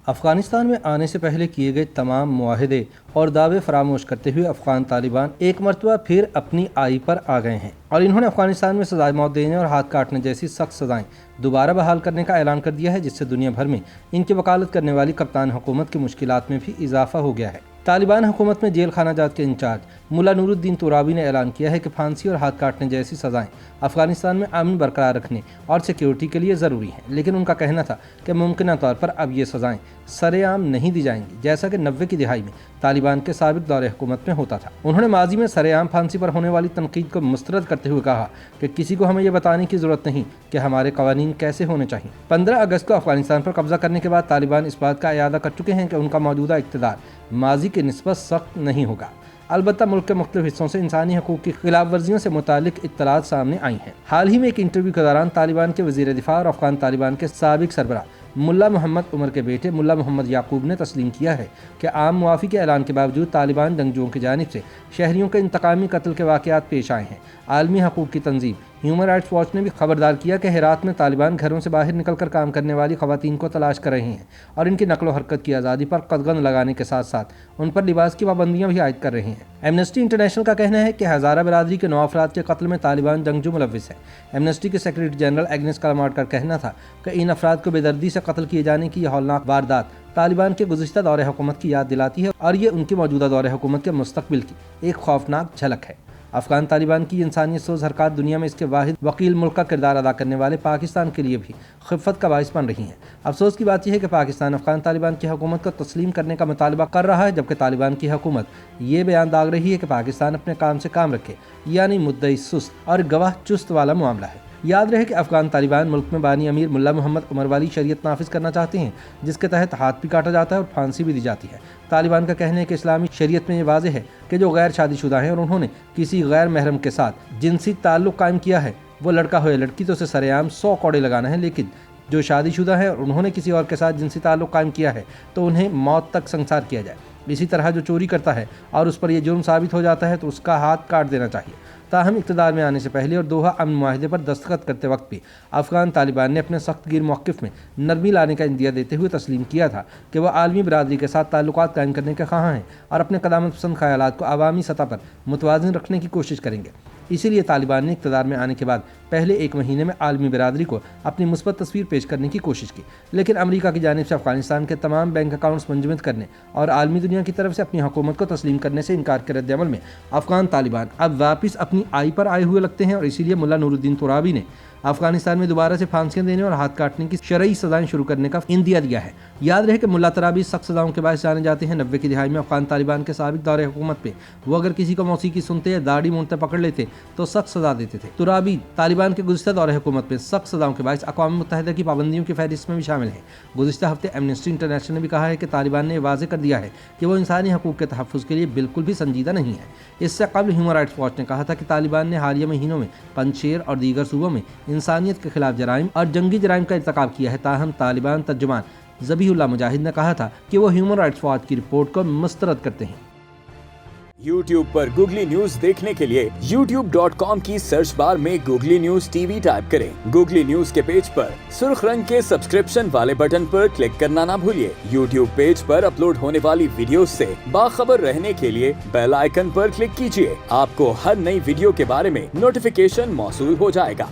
افغانستان میں آنے سے پہلے کیے گئے تمام معاہدے اور دعوے فراموش کرتے ہوئے افغان طالبان ایک مرتبہ پھر اپنی آئی پر آ گئے ہیں اور انہوں نے افغانستان میں سزائے موت دینے اور ہاتھ کاٹنے جیسی سخت سزائیں دوبارہ بحال کرنے کا اعلان کر دیا ہے، جس سے دنیا بھر میں ان کی وکالت کرنے والی کپتان حکومت کی مشکلات میں بھی اضافہ ہو گیا ہے۔ طالبان حکومت میں جیل خانہ جات کے انچارج ملا نور الدین ترابی نے اعلان کیا ہے کہ پھانسی اور ہاتھ کاٹنے جیسی سزائیں افغانستان میں امن برقرار رکھنے اور سیکیورٹی کے لیے ضروری ہیں، لیکن ان کا کہنا تھا کہ ممکنہ طور پر اب یہ سزائیں سرے عام نہیں دی جائیں گی، جیسا کہ 90 کی دہائی میں طالبان کے سابق دور حکومت میں ہوتا تھا۔ انہوں نے ماضی میں سرے عام پھانسی پر ہونے والی تنقید کو مسترد کرتے ہوئے کہا کہ کسی کو ہمیں یہ بتانے کی ضرورت نہیں کہ ہمارے قوانین کیسے ہونے چاہیے۔ 15 اگست کو افغانستان پر قبضہ کرنے کے بعد طالبان اس بات کا اعادہ کر چکے ہیں کہ ان کا موجودہ اقتدار ماضی کے نسبت سخت نہیں ہوگا، البتہ ملک کے مختلف حصوں سے انسانی حقوق کی خلاف ورزیوں سے متعلق اطلاعات سامنے آئی ہیں۔ حال ہی میں ایک انٹرویو کے دوران طالبان کے وزیر دفاع اور افغان طالبان کے سابق سربراہ ملا محمد عمر کے بیٹے ملا محمد یعقوب نے تسلیم کیا ہے کہ عام معافی کے اعلان کے باوجود طالبان جنگجوؤں کی جانب سے شہریوں کے انتقامی قتل کے واقعات پیش آئے ہیں۔ عالمی حقوق کی تنظیم ہیومن رائٹس واچ نے بھی خبردار کیا کہ ہرات میں طالبان گھروں سے باہر نکل کر کام کرنے والی خواتین کو تلاش کر رہے ہیں اور ان کی نقل و حرکت کی آزادی پر قدغن لگانے کے ساتھ ساتھ ان پر لباس کی پابندیاں بھی عائد کر رہے ہیں۔ ایمنسٹی انٹرنیشنل کا کہنا ہے کہ ہزارہ برادری کے 9 افراد کے قتل میں طالبان جنگجو ملوث ہے۔ ایمنسٹی کے سیکریٹری جنرل ایگنس کلامارڈ کا کہنا تھا کہ ان افراد کو بے دردی سے قتل کیے جانے کی یہ ہولناک واردات طالبان کے گزشتہ دور حکومت کی یاد دلاتی ہے اور یہ ان کی موجودہ دور حکومت کے مستقبل کی ایک خوفناک جھلک ہے۔ افغان طالبان کی انسانیت سوز حرکات دنیا میں اس کے واحد وکیل ملک کا کردار ادا کرنے والے پاکستان کے لیے بھی خفت کا باعث بن رہی ہیں۔ افسوس کی بات یہ ہے کہ پاکستان افغان طالبان کی حکومت کو تسلیم کرنے کا مطالبہ کر رہا ہے، جبکہ طالبان کی حکومت یہ بیان داغ رہی ہے کہ پاکستان اپنے کام سے کام رکھے، یعنی مدعی سست اور گواہ چست والا معاملہ ہے۔ یاد رہے کہ افغان طالبان ملک میں بانی امیر ملا محمد عمر والی شریعت نافذ کرنا چاہتے ہیں، جس کے تحت ہاتھ بھی کاٹا جاتا ہے اور پھانسی بھی دی جاتی ہے۔ طالبان کا کہنا ہے کہ اسلامی شریعت میں یہ واضح ہے کہ جو غیر شادی شدہ ہیں اور انہوں نے کسی غیر محرم کے ساتھ جنسی تعلق قائم کیا ہے، وہ لڑکا ہو یا لڑکی تو اسے سرے عام 100 کوڑے لگانا ہے، لیکن جو شادی شدہ ہیں اور انہوں نے کسی اور کے ساتھ جنسی تعلق قائم کیا ہے تو انہیں موت تک سنسار کیا جائے۔ اسی طرح جو چوری کرتا ہے اور اس پر یہ جرم ثابت ہو جاتا ہے تو اس کا ہاتھ کاٹ دینا چاہیے۔ تاہم اقتدار میں آنے سے پہلے اور دوحہ امن معاہدے پر دستخط کرتے وقت بھی افغان طالبان نے اپنے سخت گیر موقف میں نرمی لانے کا عندیہ دیتے ہوئے تسلیم کیا تھا کہ وہ عالمی برادری کے ساتھ تعلقات قائم کرنے کے خواہاں ہیں اور اپنے قدامت پسند خیالات کو عوامی سطح پر متوازن رکھنے کی کوشش کریں گے۔ اسی لیے طالبان نے اقتدار میں آنے کے بعد پہلے 1 مہینے میں عالمی برادری کو اپنی مثبت تصویر پیش کرنے کی کوشش کی، لیکن امریکہ کی جانب سے افغانستان کے تمام بینک اکاؤنٹس منجمد کرنے اور عالمی دنیا کی طرف سے اپنی حکومت کو تسلیم کرنے سے انکار کے رد عمل میں افغان طالبان اب واپس اپنی آئی پر آئے ہوئے لگتے ہیں اور اسی لیے ملا نور الدین ترابی نے افغانستان میں دوبارہ سے پھانسیاں دینے اور ہاتھ کاٹنے کی شرعی سزائیں شروع کرنے کا عندیہ دیا ہے۔ یاد رہے کہ ملا ترابی سخت سزاؤں کے باعث جانے جاتے ہیں۔ 90 کی دہائی میں افغان طالبان کے سابق دور حکومت پہ وہ اگر کسی کو موسیقی سنتے یا داڑھی مونتے پکڑ لیتے تو سخت سزا دیتے تھے۔ ترابی طالبان کے گزشتہ دور حکومت پہ سخت سزاؤں کے باعث اقوام متحدہ کی پابندیوں کی فہرست میں بھی شامل ہیں۔ گزشتہ ہفتے ایمنسٹی انٹرنیشنل نے بھی کہا ہے کہ طالبان نے واضح کر دیا ہے کہ وہ انسانی حقوق کے تحفظ کے لیے بالکل بھی سنجیدہ نہیں ہے۔ اس سے قبل ہیومن رائٹس واچ نے کہا تھا کہ طالبان نے حالیہ مہینوں میں پنجشیر اور دیگر صوبوں میں انسانیت کے خلاف جرائم اور جنگی جرائم کا ارتکاب کیا ہے۔ تاہم طالبان ترجمان ذبیح اللہ مجاہد نے کہا تھا کہ وہ ہیومن رائٹس واچ کی رپورٹ کو مسترد کرتے ہیں۔ YouTube پر گوگلی نیوز دیکھنے کے لیے youtube.com کی سرچ بار میں googly news T V type کریں۔ گوگلی نیوز کے پیج پر سرخ رنگ کے سبسکرپشن والے بٹن پر کلک کرنا نہ بھولیے۔ YouTube پیج پر اپلوڈ ہونے والی ویڈیوز سے باخبر رہنے کے لیے بیل آئیکن پر کلک کیجیے۔ آپ کو ہر نئی ویڈیو کے بارے میں نوٹیفیکیشن موصول ہو جائے گا۔